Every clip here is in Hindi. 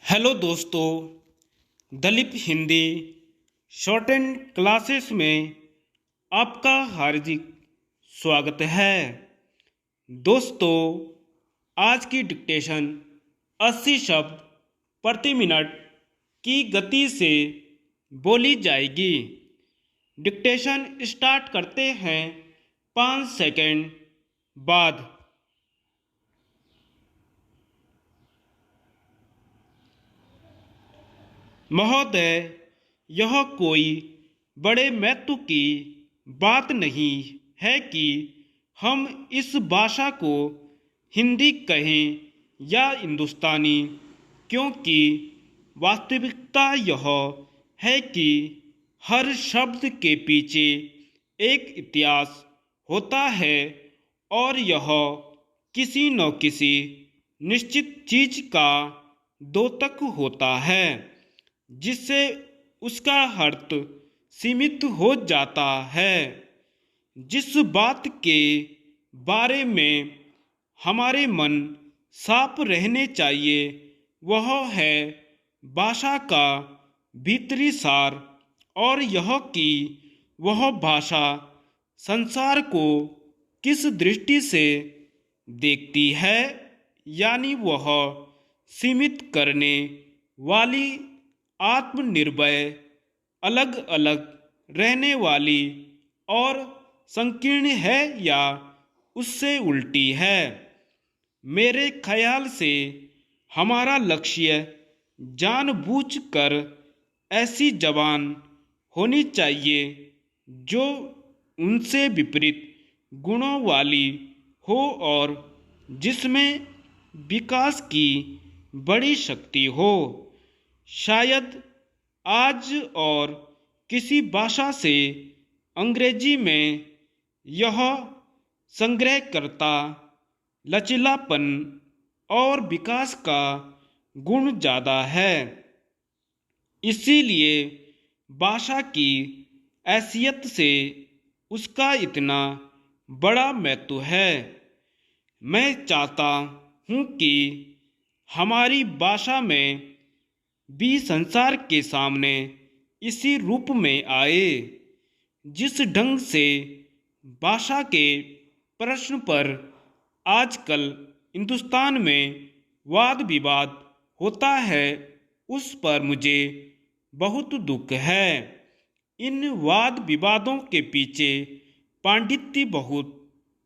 हेलो दोस्तों, Dalip Hindi short and classes में आपका हार्दिक स्वागत है। दोस्तों, आज की डिक्टेशन 80 शब्द प्रति मिनट की गति से बोली जाएगी। डिक्टेशन स्टार्ट करते हैं 5 सेकंड बाद। महोदय, यह कोई बड़े महत्व की बात नहीं है कि हम इस भाषा को हिंदी कहें या हिंदुस्तानी, क्योंकि वास्तविकता यह है कि हर शब्द के पीछे एक इतिहास होता है और यह किसी न किसी निश्चित चीज का द्योतक होता है, जिससे उसका अर्थ सीमित हो जाता है। जिस बात के बारे में हमारे मन साफ रहने चाहिए वह है भाषा का भीतरी सार, और यह कि वह भाषा संसार को किस दृष्टि से देखती है, यानी वह सीमित करने वाली, आत्मनिर्भर, अलग अलग रहने वाली और संकीर्ण है या उससे उल्टी है। मेरे ख्याल से हमारा लक्ष्य जानबूझकर ऐसी जबान होनी चाहिए जो उनसे विपरीत गुणों वाली हो और जिसमें विकास की बड़ी शक्ति हो। शायद आज और किसी भाषा से अंग्रेजी में यह संग्रहकर्ता, लचीलापन और विकास का गुण ज़्यादा है। इसीलिए भाषा की हैसियत से उसका इतना बड़ा महत्व है। मैं चाहता हूँ कि हमारी भाषा में भी संसार के सामने इसी रूप में आए। जिस ढंग से भाषा के प्रश्न पर आजकल हिंदुस्तान में वाद विवाद होता है, उस पर मुझे बहुत दुख है। इन वाद विवादों के पीछे पांडित्य बहुत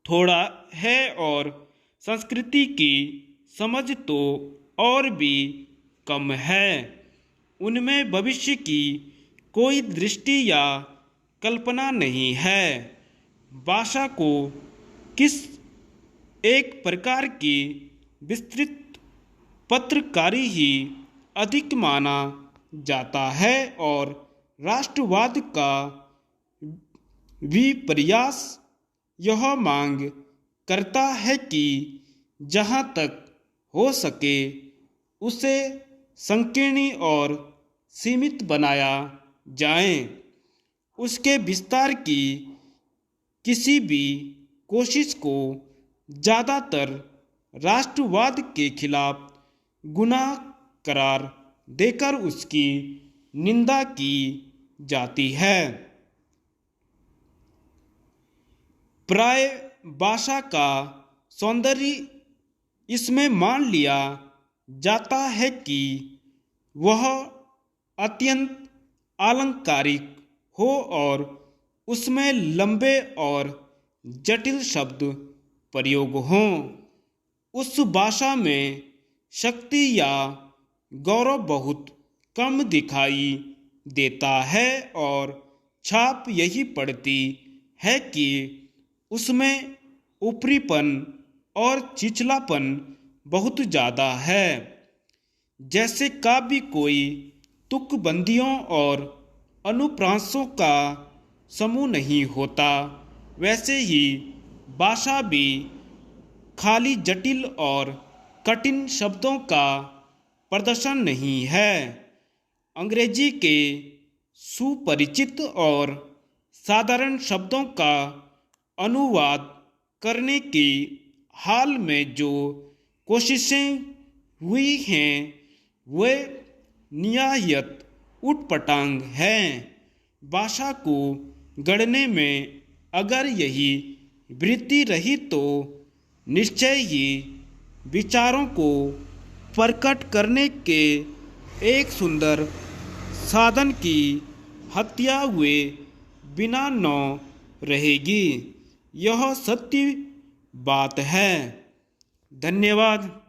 थोड़ा है और संस्कृति की समझ तो और भी कम है। उनमें भविष्य की कोई दृष्टि या कल्पना नहीं है। भाषा को किस एक प्रकार की विस्तृत पत्रकारी ही अधिक माना जाता है और राष्ट्रवाद का विपर्यास यह मांग करता है कि जहाँ तक हो सके उसे संकीर्ण और सीमित बनाया जाए। उसके विस्तार की किसी भी कोशिश को ज़्यादातर राष्ट्रवाद के खिलाफ गुनाह करार देकर उसकी निंदा की जाती है। प्राय भाषा का सौंदर्य इसमें मान लिया जाता है कि वह अत्यंत आलंकारिक हो और उसमें लंबे और जटिल शब्द प्रयोग हों। उस भाषा में शक्ति या गौरव बहुत कम दिखाई देता है और छाप यही पड़ती है कि उसमें ऊपरीपन और चिचलापन बहुत ज़्यादा है। जैसे काव्य कोई तुकबंदियों और अनुप्रासों का समूह नहीं होता, वैसे ही भाषा भी खाली जटिल और कठिन शब्दों का प्रदर्शन नहीं है। अंग्रेजी के सुपरिचित और साधारण शब्दों का अनुवाद करने की हाल में जो कोशिशें हुई हैं वे निहायत उटपटांग हैं। भाषा को गढ़ने में अगर यही वृत्ति रही तो निश्चय ही विचारों को प्रकट करने के एक सुंदर साधन की हत्या हुए बिना न रहेगी। यह सत्य बात है। धन्यवाद।